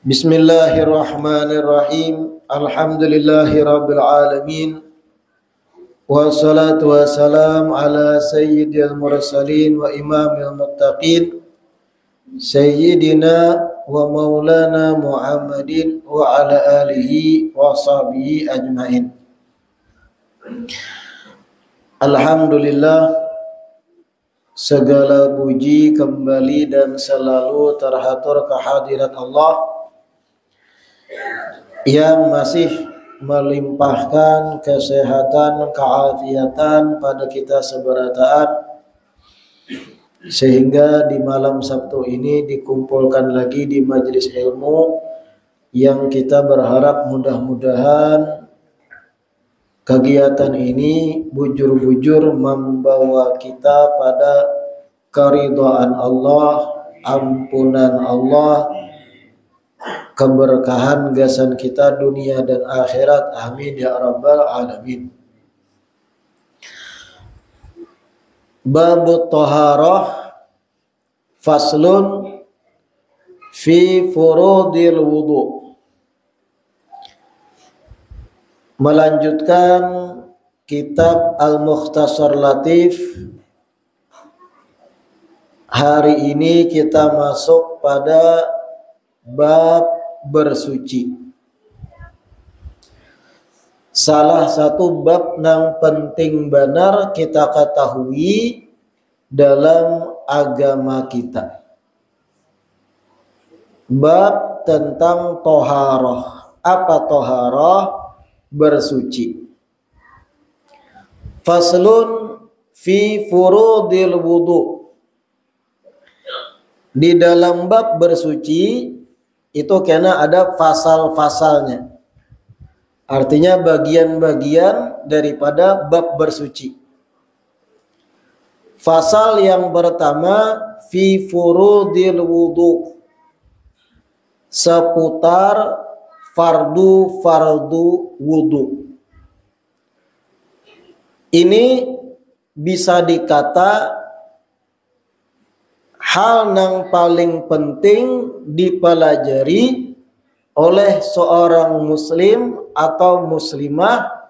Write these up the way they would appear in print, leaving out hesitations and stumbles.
Bismillahirrahmanirrahim. Alhamdulillahirabbil alamin. Wassalatu wassalam ala sayyidil mursalin wa imamil muttaqin sayyidina wa maulana Muhammadin wa ala alihi wa sahbihi ajmain. Alhamdulillah, segala puji kembali dan selalu terhatur kehadirat Allah yang masih melimpahkan kesehatan, keafiatan pada kita seberataan, sehingga di malam Sabtu ini dikumpulkan lagi di majelis ilmu yang kita berharap mudah-mudahan kegiatan ini bujur-bujur membawa kita pada keridhaan Allah, ampunan Allah, keberkahan gasan kita dunia dan akhirat. Amin ya rabbal alamin. Babut Thaharah, faslun fi furudil wudu. Melanjutkan kitab Al-Mukhtasar Latif. Hari ini kita masuk pada bab bersuci. Salah satu bab yang penting benar kita ketahui dalam agama kita. Bab tentang toharoh. Apa toharoh? Bersuci. Faslun fi furudil wudu. Di dalam bab bersuci itu karena ada fasal-fasalnya. Artinya bagian-bagian daripada bab bersuci. Fasal yang pertama fi furudil wudu, seputar fardu wudu. Ini bisa dikata hal yang paling penting dipelajari oleh seorang muslim atau muslimah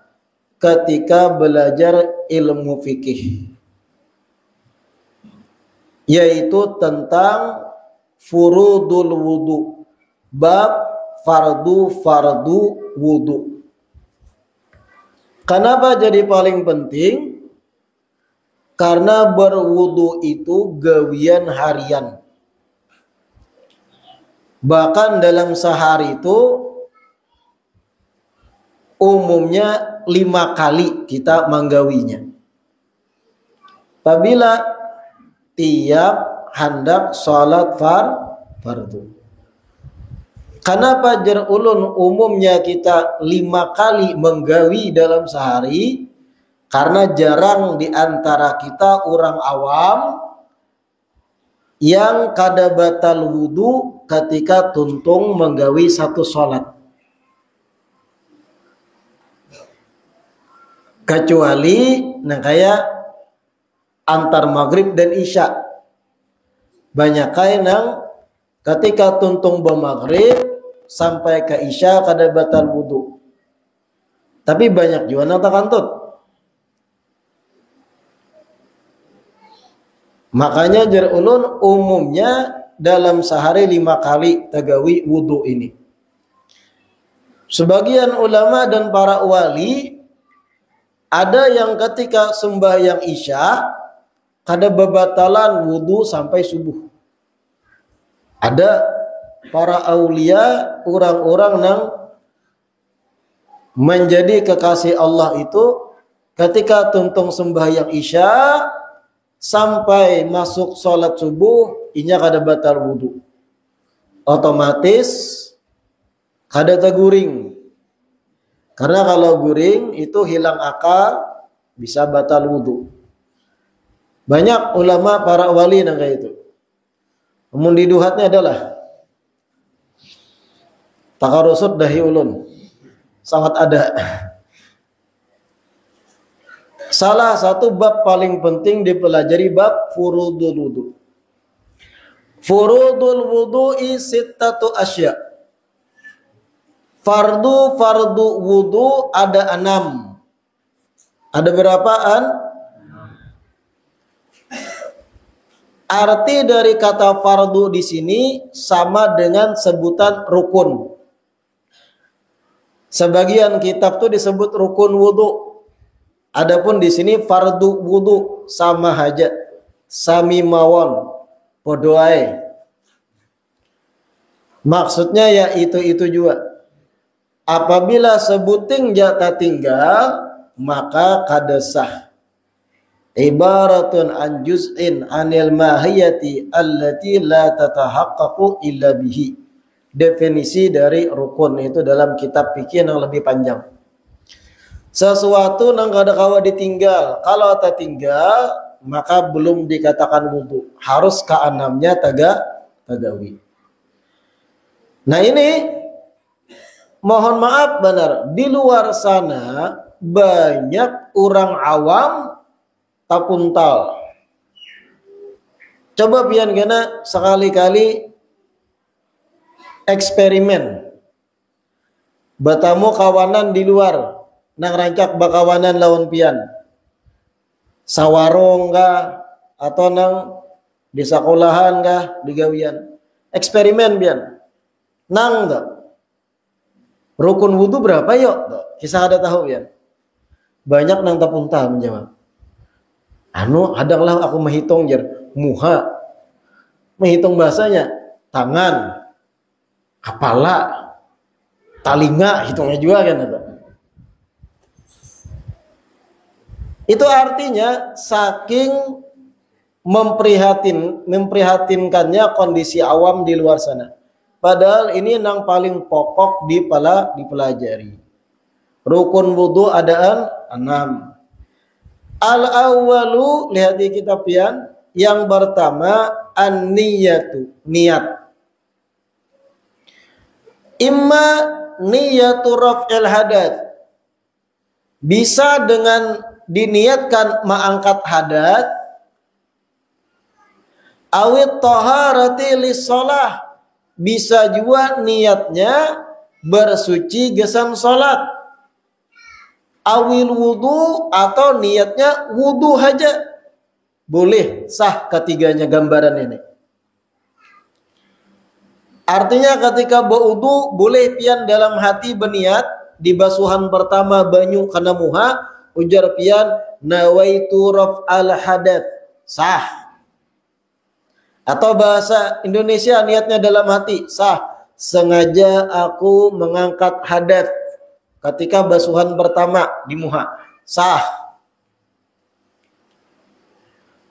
ketika belajar ilmu fikih, yaitu tentang furudul wudu, bab fardu wudu. Kenapa jadi paling penting? Karena berwudu itu gawian harian. Bahkan dalam sehari itu umumnya 5 kali kita menggawinya. Apabila tiap hendak sholat fardu. Kenapa jar ulun umumnya kita 5 kali menggawi dalam sehari? Karena jarang di antara kita orang awam yang kada batal wudu ketika tuntung menggawi satu sholat. Kecuali kayak antar maghrib dan isya. Banyak yang ketika tuntung bermaghrib sampai ke isya kada batal wudu. Tapi banyak juga yang tak kantut. Makanya jar ulun umumnya dalam sehari 5 kali tagawi wudu ini. Sebagian ulama dan para wali ada yang ketika sembahyang isya kada bebatalan wudu sampai subuh. Ada para aulia, orang-orang yang menjadi kekasih Allah itu ketika tuntung sembahyang isya sampai masuk sholat subuh, inya kada batal wudu. Otomatis kada teguring. Karena kalau guring itu hilang akal, bisa batal wudu. Banyak ulama para wali yang kayak itu. Namun di duhatnya adalah takarusut dahi ulun. Sangat ada. Salah satu bab paling penting dipelajari bab furudul wudu. Furudul wudu'i sittatu asya. Fardu wudu ada 6. Ada berapaan? Arti dari kata fardu di sini sama dengan sebutan rukun. Sebagian kitab tuh disebut rukun wudu. Adapun di sini fardu wudu sama aja. Sami mawon podoai. Maksudnya ya itu juga. Apabila sebuting jatah tinggal, maka kadesah. Ibaratun an juz'in anil mahiyati allati la tatahaqqaqu illa bihi. Definisi dari rukun itu dalam kitab fikih yang lebih panjang. Sesuatu yang kada kawa ditinggal. Kalau tertinggal, maka belum dikatakan wudu. Harus keenamnya tagawi. Nah ini mohon maaf benar, di luar sana banyak orang awam tapuntal. Coba pian kena sekali-kali eksperimen. Batamu kawanan di luar, nang rancak bakawanan lawan pian. Sawarung kah atau nang di sekolahan kah di gawian. Eksperimen pian. Nang tak rukun wudu berapa yuk? Kisah ada tahu ya. Banyak nang tapunta menjawab. Anu adalah aku menghitung jer muha. Menghitung bahasanya tangan, kepala, talinga hitungnya juga kan itu. Itu artinya saking memprihatinkannya kondisi awam di luar sana. Padahal ini yang paling pokok dipelajari. Rukun wudu adaan 6. Al-awwalu, lihat di kitab pian. Yang pertama an-niyatu, niat. Imma niyatu raf'il hadath. Bisa dengan diniatkan mengangkat hadat. Awit taharati lis-shalah. Bisa juga niatnya bersuci gesan sholat. Awil wudu atau niatnya wudu aja. Boleh sah ketiganya gambaran ini. Artinya ketika berwudu boleh pian dalam hati berniat. Di basuhan pertama banyu kana muha. Ujar pian nawaitu raf'al hadath. Sah. Atau bahasa Indonesia niatnya dalam hati, sah. Sengaja aku mengangkat hadat ketika basuhan pertama di muha, sah.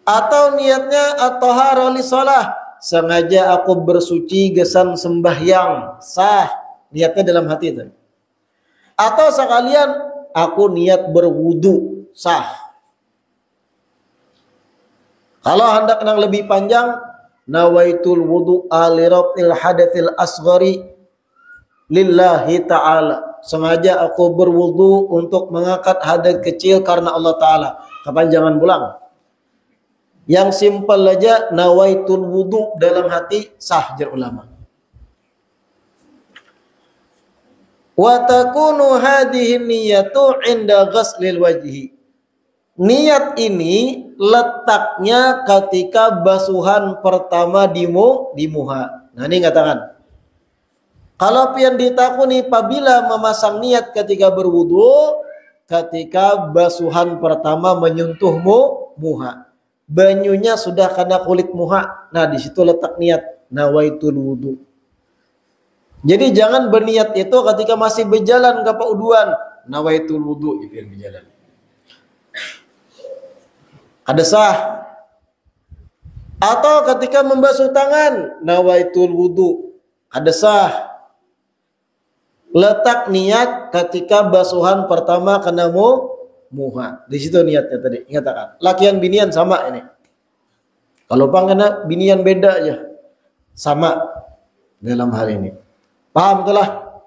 Atau niatnya at-tahara li shalah, sengaja aku bersuci gesan sembahyang, sah. Niatnya dalam hati itu. Atau sekalian aku niat berwudu, sah. Kalau hendak yang lebih panjang, nawaitul wudu aliratil hadatil asghari lillahi ta'ala. Sengaja aku berwudu untuk mengangkat hadat kecil karena Allah Ta'ala. Kepanjangan pulang. Yang simpel aja nawaitul wudu dalam hati sah jar ulama. Wa takunu hadhihi niyatu inda ghaslil wajhi. Niat ini letaknya ketika basuhan pertama di muha. Nah ini katakan. Kalau pian ditakuni apabila memasang niat ketika berwudu, ketika basuhan pertama menyentuh muha. Banyunya sudah kena kulit muha. Nah di situ letak niat nawaitul wudu. Jadi jangan berniat itu ketika masih berjalan ke pauduan. Nawaitul wudu itu berjalan. Ada sah. Atau ketika membasuh tangan, nawaitul wudu, ada sah. Letak niat ketika basuhan pertama kena muha. Di situ niatnya tadi. Ingatkan. Lakian binian sama ini. Kalau kena binian beda aja. Sama dalam hal ini. Paham telah?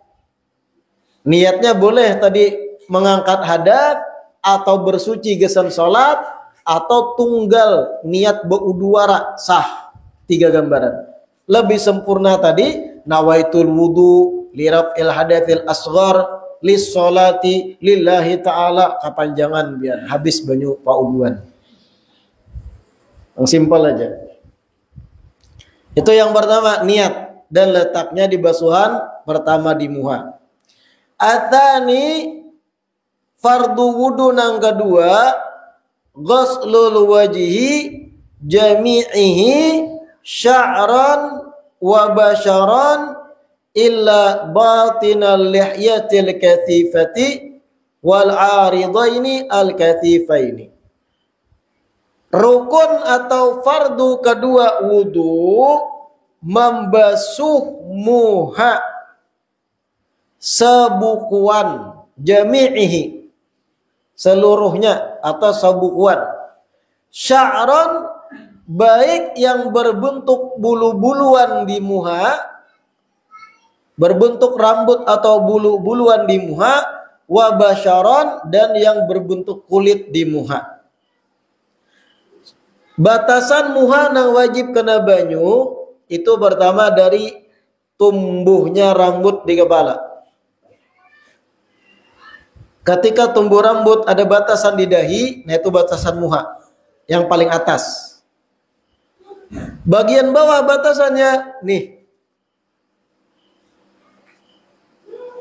Niatnya boleh tadi mengangkat hadat atau bersuci gesan sholat. Atau tunggal niat beudhuara sah. 3 gambaran. Lebih sempurna tadi nawaitul wudu li raf'il hadatsil asghar lis sholati lillahi ta'ala. Kepanjangan biar habis banyu pauduan. Yang simpel aja. Itu yang pertama, niat dan letaknya di basuhan pertama di muha. Atsani fardu wudu nang kedua, ghuslul wajhi jami'ihi sya'ran wa basharan illa batinal lihyatil kathifati wal 'aridaini al kathifaini. Rukun atau fardu kedua wudu membasuh muha sebukuan, jami'ihi seluruhnya atau sebukuan, sya'ran baik yang berbentuk bulu-buluan di muha, berbentuk rambut atau bulu-buluan di muha, wa basharon dan yang berbentuk kulit di muha. Batasan muha nang wajib kena banyu itu pertama dari tumbuhnya rambut di kepala. Ketika tumbuh rambut ada batasan di dahi, nah itu batasan muha yang paling atas. Bagian bawah batasannya nih,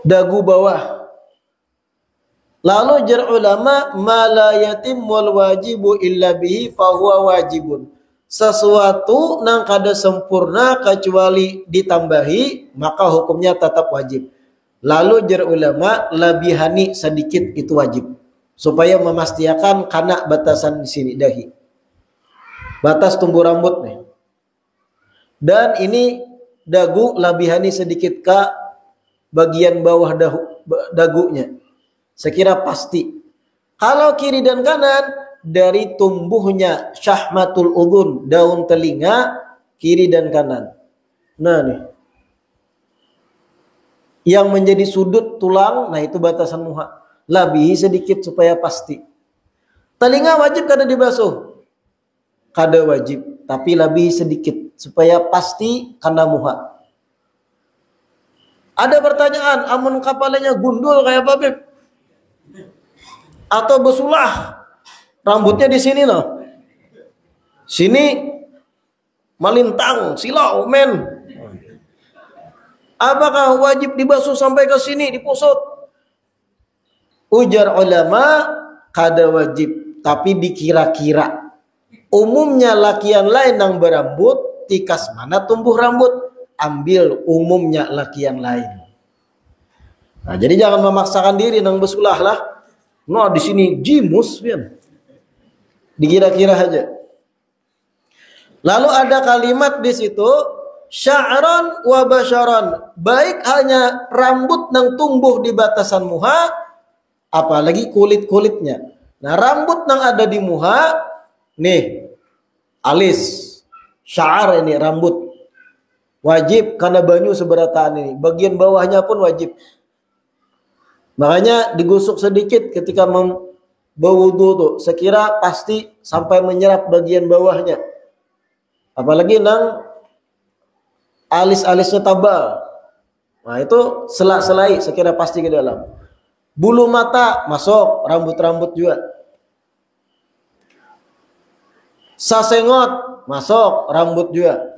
dagu bawah. Lalu jar ulama, ma la yatimmul wajibu illa bihi fahuwa wajibun. Sesuatu nang kada sempurna kecuali ditambahi, maka hukumnya tetap wajib. Lalu jar ulama, labihani sedikit itu wajib. Supaya memastikan kana batasan di sini dahi. Batas tumbuh rambut nih. Dan ini dagu labihani sedikit ke bagian bawah dagunya. Sekira pasti. Kalau kiri dan kanan dari tumbuhnya syahmatul udhun, daun telinga kiri dan kanan. Nah nih. Yang menjadi sudut tulang, nah itu batasan muha. Lebih sedikit supaya pasti. Telinga wajib kada dibasuh? Kada wajib, tapi lebih sedikit supaya pasti karena muha. Ada pertanyaan, amun kepalanya gundul kayak apa, Beb? Atau besulah, rambutnya di sini loh, sini malintang, silau, men. Apakah wajib dibasuh sampai ke sini, dipusut? Ujar ulama, kada wajib, tapi dikira-kira. Umumnya lakian lain yang berambut, tikas mana tumbuh rambut, ambil umumnya lakian lain. Nah, jadi jangan memaksakan diri nang besulah lah. No di sini jimus pian. Dikira-kira aja. Lalu ada kalimat di situ sya'ran wa basharan. Baik hanya rambut nang tumbuh di batasan muha, apalagi kulit-kulitnya. Nah, rambut nang ada di muha nih alis, sya'ar ini rambut. Wajib karena banyu seberataan ini. Bagian bawahnya pun wajib. Makanya digusuk sedikit ketika berwudu tuh. Sekira pasti sampai menyerap bagian bawahnya. Apalagi nang alis-alisnya tabal. Nah itu selai-selai sekira pasti ke dalam. Bulu mata masuk, rambut-rambut juga. Sasengot masuk, rambut juga.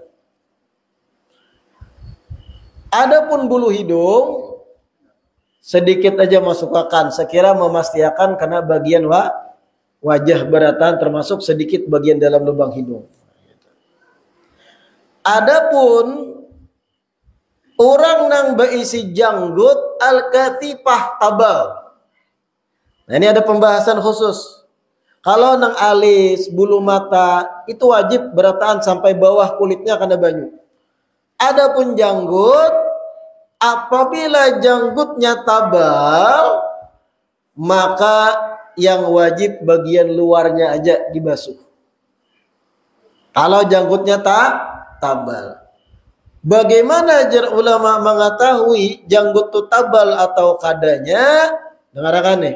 Adapun bulu hidung sedikit aja masukkan, sekira memastikan karena bagian wajah beratan termasuk sedikit bagian dalam lubang hidung. Adapun orang nang berisi janggut al-katifah tabal. Nah ini ada pembahasan khusus. Kalau nang alis, bulu mata itu wajib beratan sampai bawah kulitnya kena banyu. Adapun janggut, apabila janggutnya tabal, maka yang wajib bagian luarnya aja dibasuh. Kalau janggutnya tabal. Bagaimana jar ulama mengetahui janggut itu tabal atau kadanya? Dengarkan nih.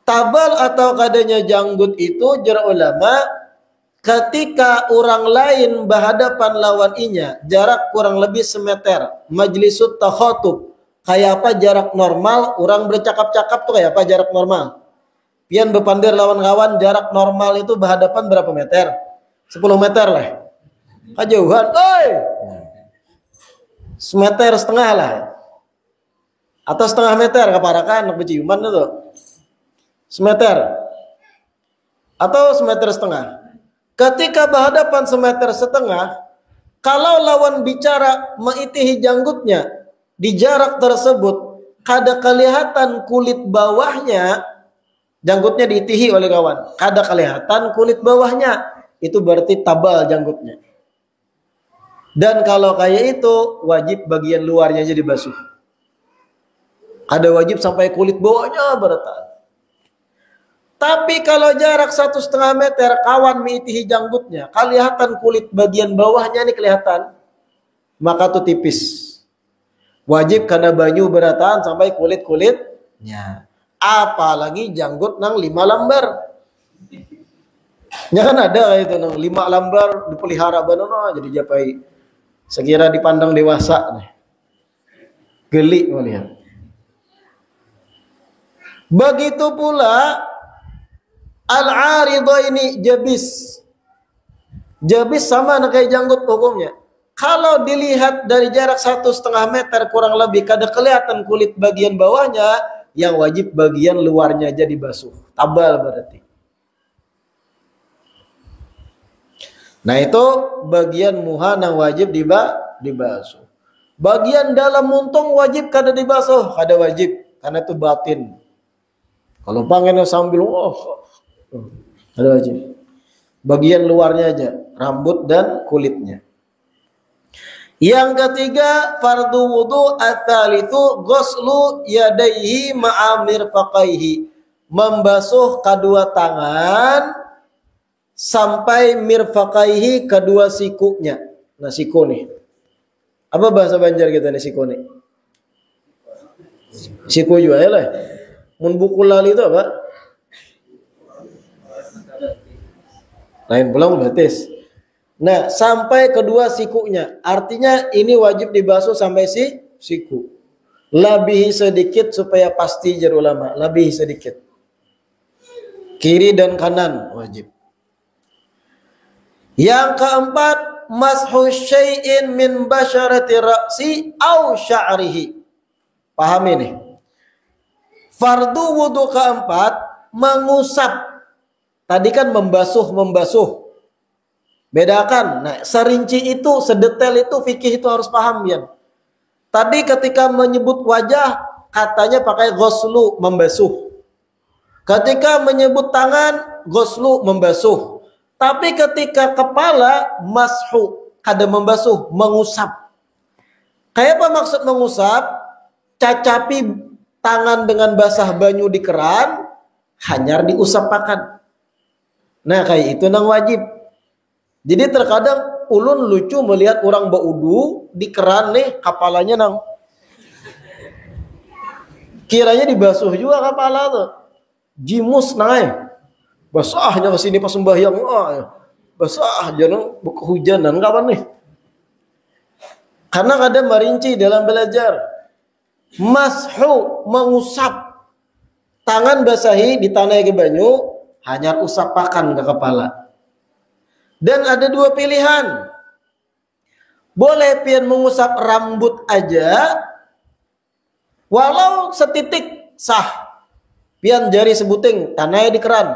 Tabal atau kadanya janggut itu jar ulama ketika orang lain berhadapan lawan inya, jarak kurang lebih semeter, majlisut takhatub, kayak apa jarak normal orang bercakap-cakap tuh kayak apa jarak normal. Pian bepandir lawan kawan, jarak normal itu berhadapan berapa meter? 10 meter lah. Kejauhan, oi! Semeter setengah lah. Atau setengah meter kaparakan nak berciuman itu. Semeter. Atau semeter setengah. Ketika berhadapan semeter setengah, kalau lawan bicara meitihi janggutnya di jarak tersebut, kada kelihatan kulit bawahnya, janggutnya diitihi oleh kawan, kada kelihatan kulit bawahnya, itu berarti tabal janggutnya. Dan kalau kayak itu, wajib bagian luarnya aja dibasuh. Ada wajib sampai kulit bawahnya beratan. Tapi kalau jarak 1,5 meter, kawan meitihi janggutnya, kelihatan kulit bagian bawahnya nih kelihatan, maka tuh tipis. Wajib karena banyu beratan sampai kulit-kulitnya. Apalagi janggut nang 5 lembar. Ya kan ada itu nang 5 lembar dipelihara banono jadi japai. Sekira dipandang dewasa nih. Geli melihat. Begitu pula al-aridah ini jabis. Jabis sama kayak janggut hukumnya. Kalau dilihat dari jarak 1,5 meter kurang lebih kada kelihatan kulit bagian bawahnya, yang wajib bagian luarnya aja dibasuh. Tabal berarti. Nah itu bagian muha yang wajib dibasuh. Bagian dalam muntung wajib kada dibasuh, kada wajib karena itu batin. Kalau pengen sambil ada wajib. Bagian luarnya aja, rambut dan kulitnya. Yang ketiga, fardu wudu ats-tsalitsu ghuslu yadayhi ma'a mirfaqaihi. Membasuh kedua tangan sampai mirfaqaihi kedua sikunya. Nah, siku nih. Apa bahasa Banjar kita nih siku nih? Siku juga ya lah. Mun buku lali itu apa? Lain pulang betis. Nah, sampai kedua sikunya. Artinya ini wajib dibasuh sampai siku. Lebih sedikit supaya pasti jar ulama. Lebih sedikit. Kiri dan kanan wajib. Yang keempat, mashu syai'in min basyarati ra'si au sya'rihi. Paham ini? Fardu wudu keempat, mengusap. Tadi kan membasuh. Bedakan. Nah, serinci itu, sedetail itu fikih itu harus paham ya. Tadi ketika menyebut wajah, katanya pakai ghuslu, membasuh. Ketika menyebut tangan, ghuslu, membasuh. Tapi ketika kepala, mashu, kada membasuh, mengusap. Kayak apa maksud mengusap? Cacapi tangan dengan basah banyu di keran, hanyar diusap pakan. Nah kayak itu nang wajib. Jadi terkadang ulun lucu melihat orang baudu di keran nih kepalanya nang. Kiranya dibasuh juga kepala tuh. Jimus nang basahnya kesini pas sembahyang. Basah jangan kehujanan kapan nih. Karena kadang merinci dalam belajar. Mashu, mengusap. Tangan basahi ditanai ke banyu, hanya usapakan ke kepala. Dan ada dua pilihan. Boleh pian mengusap rambut aja, walau setitik sah. Pian jari sebuting, tanai di keran.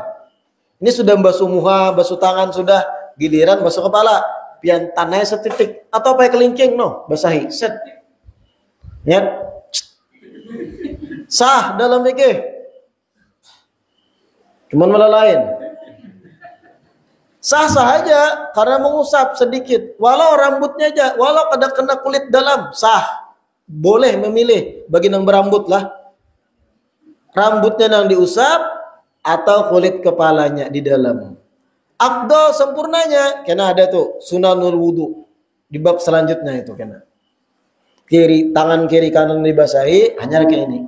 Ini sudah basuh muha, basuh tangan sudah, giliran basuh kepala. Pian tanai setitik atau pakai kelingking no, basahi set. Nyet. Sah dalam fikih. Cuman malah lain. Sah-sah aja karena mengusap sedikit. Walau rambutnya aja, walau ada kena kulit dalam, sah. Boleh memilih bagi yang berambut lah. Rambutnya yang diusap atau kulit kepalanya di dalam. Afdal sempurnanya kena ada tuh sunanul wudu di bab selanjutnya itu kena. Tangan kiri kanan dibasahi hanya kayak ini.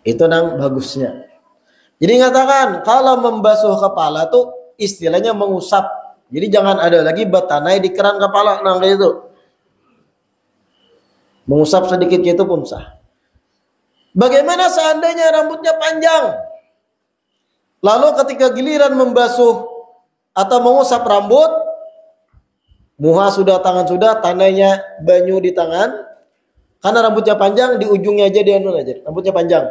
Itu nang bagusnya. Jadi ngatakan kalau membasuh kepala tuh istilahnya mengusap. Jadi jangan ada lagi batanai di keran kepala, nah kayak itu. Mengusap sedikit itu pun sah. Bagaimana seandainya rambutnya panjang? Lalu ketika giliran membasuh atau mengusap rambut, muha sudah, tangan sudah, tandanya banyu di tangan. Karena rambutnya panjang, di ujungnya aja dia aja. Rambutnya panjang.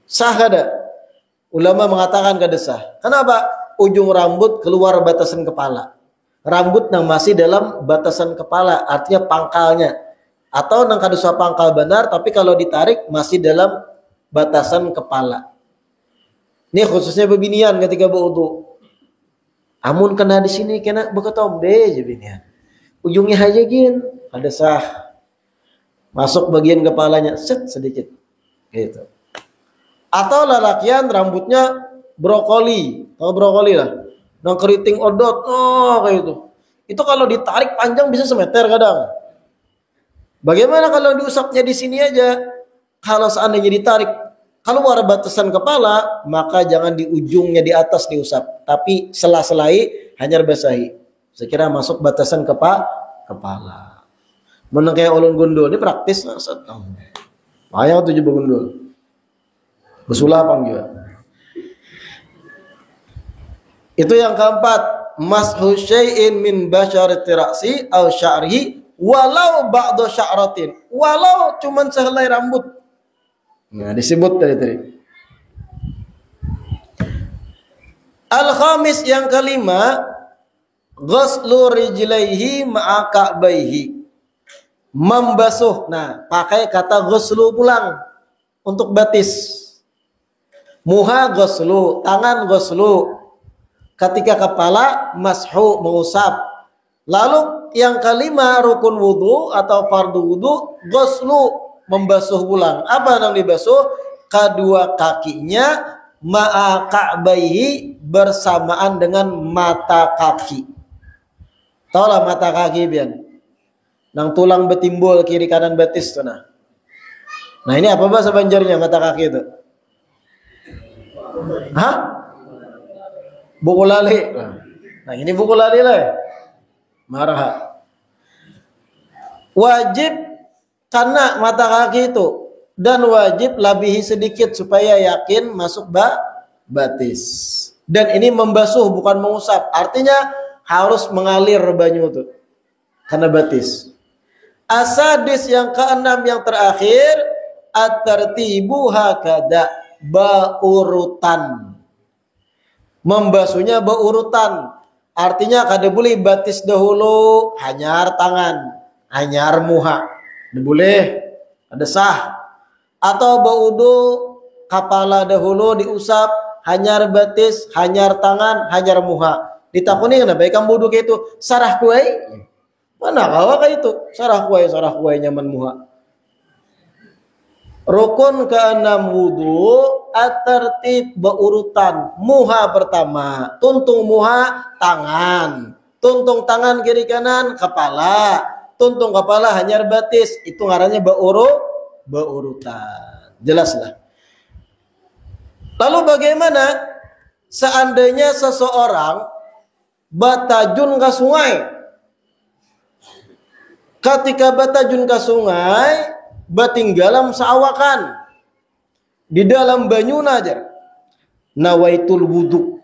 Sah kada? Ulama mengatakan kada sah. Kenapa? Ujung rambut keluar batasan kepala. Rambut yang masih dalam batasan kepala, artinya pangkalnya. Atau nang kada usah pangkal benar, tapi kalau ditarik masih dalam batasan kepala. Ini khususnya bebinian ketika berwudu. Amun kena di sini kena beketombe aja binian. Ujungnya aja gin, ada sah. Masuk bagian kepalanya set sedikit. Gitu. Atau lalakian rambutnya brokoli. Tahu brokoli lah. Nang keriting odot, kayak itu. Itu kalau ditarik panjang bisa semeter kadang. Bagaimana kalau diusapnya di sini aja? Kalau seandainya ditarik keluar batasan kepala, maka jangan di ujungnya di atas diusap, tapi sela-selai hanya basahi. Sekira masuk batasan kepala. Menang kayak ulun gundul ini praktis lah. Ayang tujuh begundul. Besulapang juga. Itu yang keempat, mashu syai'in min basyarati ra'si aw sya'rihi walau ba'da sya'ratin, walau cuman sehelai rambut. Nah, disebut tadi. Al-khamis yang kelima, ghuslu rijlaihi ma'a ka'baihi. Membasuh. Nah, pakai kata ghuslu pulang untuk batis. Muha ghuslu, tangan ghuslu. Ketika kepala mashu, mengusap. Lalu yang kelima, rukun wudu atau fardu wudu, ghuslu, membasuh ulang. Apa yang dibasuh? Kedua kakinya ma'a ka'baihi, bersamaan dengan mata kaki. Tahu lah mata kaki bian. Nang tulang betimbul kiri kanan betis tuh nah. Nah ini apa bahasa Banjarnya mata kaki itu? Hah? Buku lali. Nah ini buku lali lah. Marah. Wajib karena mata kaki itu, dan wajib labihi sedikit supaya yakin masuk batis. Dan ini membasuh bukan mengusap. Artinya harus mengalir banyu itu karena batis. Asadis yang keenam yang terakhir, at-tartibu hakada, baurutan. Membasuhnya baurutan. Artinya kada boleh batis dahulu, hanyar tangan, hanyar muha. Kada boleh, ada sah. Atau baudu kepala dahulu diusap, hanyar batis, hanyar tangan, hanyar muha. Ditakuni kenapa ikam bodoh kayak itu? Sarah kuai? Mana kawa kayak itu? Sarah kuai nyaman muha. Rukun keenam wudu at-tertib berurutan. Muha pertama, tuntung muha tangan, tuntung tangan kiri kanan kepala, tuntung kepala hanyar batis. Itu ngarannya beurutan. Jelaslah. Lalu bagaimana seandainya seseorang batajun ke sungai? Ketika batajun ke sungai, batinggalam seawakan di dalam banyu najar. Nawaitul wudu,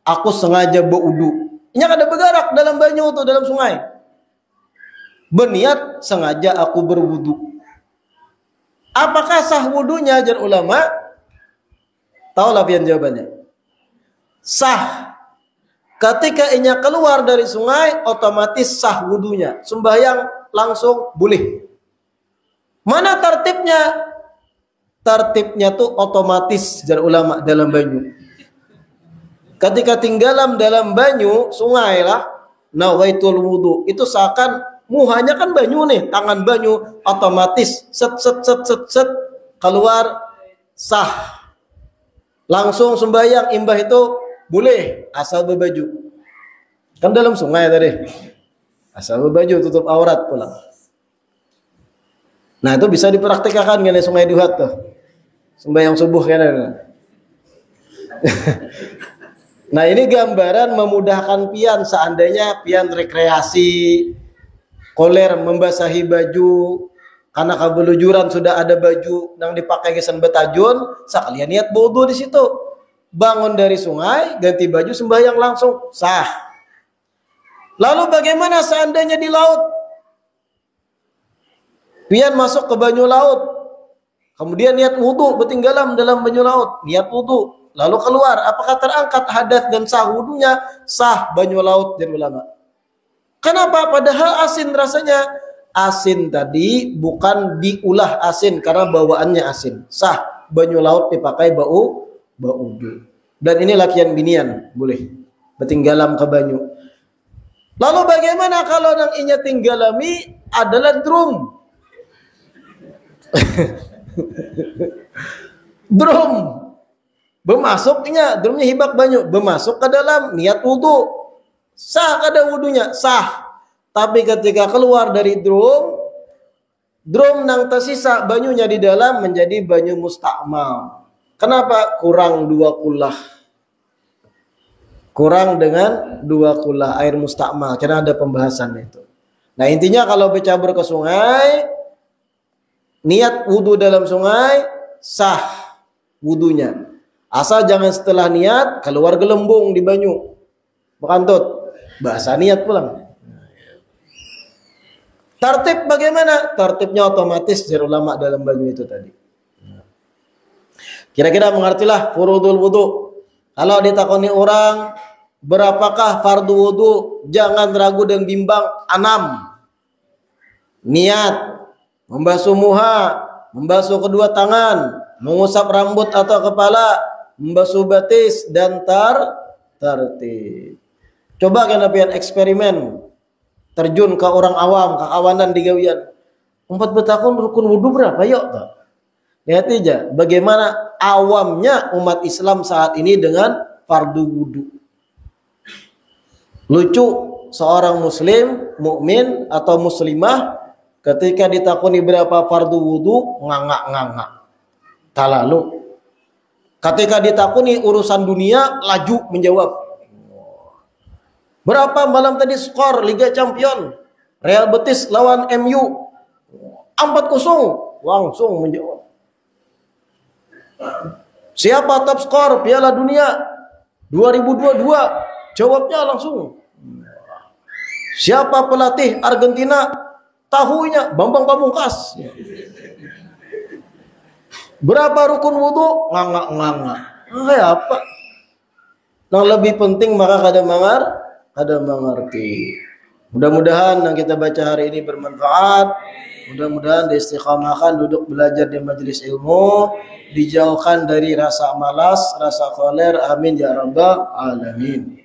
aku sengaja berwudu. Ini ada bergerak dalam banyu atau dalam sungai. Berniat sengaja aku berwudu. Apakah sah wudunya? Ajar ulama. Tahu lah pian jawabannya. Sah. Ketika inya keluar dari sungai, otomatis sah wudunya. Sembahyang langsung boleh. Mana tertibnya? Tertibnya tuh otomatis jar ulama dalam banyu. Ketika tinggalam dalam banyu, sungai lah, nawaitul wudu. Itu seakan muhanya kan banyu nih, tangan banyu, otomatis set keluar sah. Langsung sembahyang imbah itu boleh asal berbaju. Kan dalam sungai tadi. Asal berbaju tutup aurat pula. Nah itu bisa dipraktikkan kan sungai Duhat tuh. Sembahyang subuh kan. Nah, ini gambaran memudahkan pian seandainya pian rekreasi, koler membasahi baju, karena kebelujuran sudah ada baju yang dipakai gesan betajun, sekalian niat wudu di situ. Bangun dari sungai, ganti baju, sembahyang langsung, sah. Lalu bagaimana seandainya di laut? Pian masuk ke banyu laut, kemudian niat wudu, bertinggalam dalam banyu laut, niat wudu, lalu keluar, apakah terangkat hadas dan sah wudunya? Sah banyu laut dari ulama. Kenapa? Padahal asin rasanya. Asin tadi bukan diulah asin karena bawaannya asin. Sah banyu laut dipakai bau wudu. Dan ini lakian binian, boleh bertinggalam ke banyu. Lalu bagaimana kalau yang inya tinggalami adalah drum? Drum bemasuknya, drumnya hibak banyu, bemasuk ke dalam niat wudu, sah kada wudunya, sah. Tapi ketika keluar dari drum nang tersisa banyunya di dalam menjadi banyu mustakmal. Kenapa? Kurang 2 kulah. Kurang dengan 2 kulah air mustakmal, karena ada pembahasan itu. Nah, intinya kalau bercabur ke sungai, niat wudu dalam sungai, sah wudunya. Asal jangan setelah niat keluar gelembung di banyu, bekantut, bahasa niat pulang. Tertib bagaimana? Tertibnya otomatis dari ulama dalam banyu itu tadi. Kira-kira mengertilah furudul wudu. Kalau ditakoni orang, berapakah fardu wudu? Jangan ragu dan bimbang. 6. Niat, membasuh muha, membasuh kedua tangan, mengusap rambut atau kepala, membasuh batis, dan tertib. Coba kena pian eksperimen, terjun ke orang awam, ke kawanan di gawian. 4 betakun rukun wudu berapa yuk? Lihat aja bagaimana awamnya umat Islam saat ini dengan fardu wudu. Lucu, seorang muslim, mukmin atau muslimah ketika ditakuni berapa fardu wudu, ngangak-ngangak. Tak lalu. Ketika ditakuni urusan dunia, laju menjawab. Berapa malam tadi skor Liga Champion? Real Betis lawan MU. 4-0. Langsung menjawab. Siapa top skor Piala Dunia 2022? Jawabnya langsung. Siapa pelatih Argentina? Tahunya Bambang Pamungkas. Berapa rukun wudu? Ngangak-ngangak. Apa? Yang lebih penting maka kada mengerti. Mudah-mudahan yang kita baca hari ini bermanfaat. Mudah-mudahan diistiqamahkan duduk belajar di majelis ilmu, dijauhkan dari rasa malas, rasa koler. Amin ya rabbal alamin.